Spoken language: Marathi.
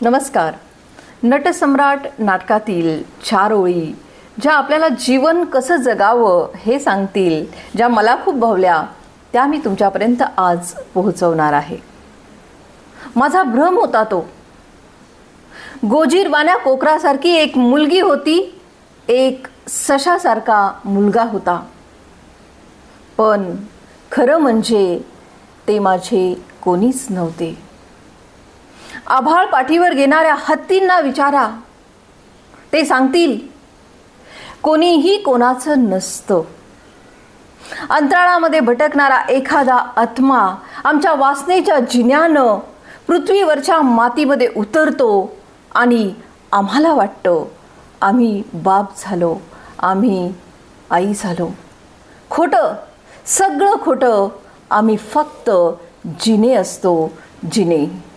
नमस्कार. नटसम्राट नाटकातील 4 ओळी ज्या आपल्याला जीवन कसं जगावं हे सांगतील, ज्या मला खूप भावल्या, त्या मी तुमच्यापर्यंत आज पोहोचवणार आहे. माझा भ्रम होता तो. गोजीरवाण्या कोकरासारखी एक मुलगी होती, एक सशासारखा मुलगा होता. पण खरं म्हणजे ते माझे कोणीच नव्हते. आभाळ पाठीवर घेणाऱ्या हत्तींना विचारा, ते सांगतील कोणीही कोणाचं नसतं. अंतराळामध्ये भटकणारा एखादा आत्मा आमच्या वासनेच्या जिन्यानं पृथ्वीवरच्या मातीमध्ये उतरतो आणि आम्हाला वाटतं आम्ही बाप झालो, आम्ही आई झालो. खोटं, सगळं खोटं. आम्ही फक्त जिने असतो, जिने.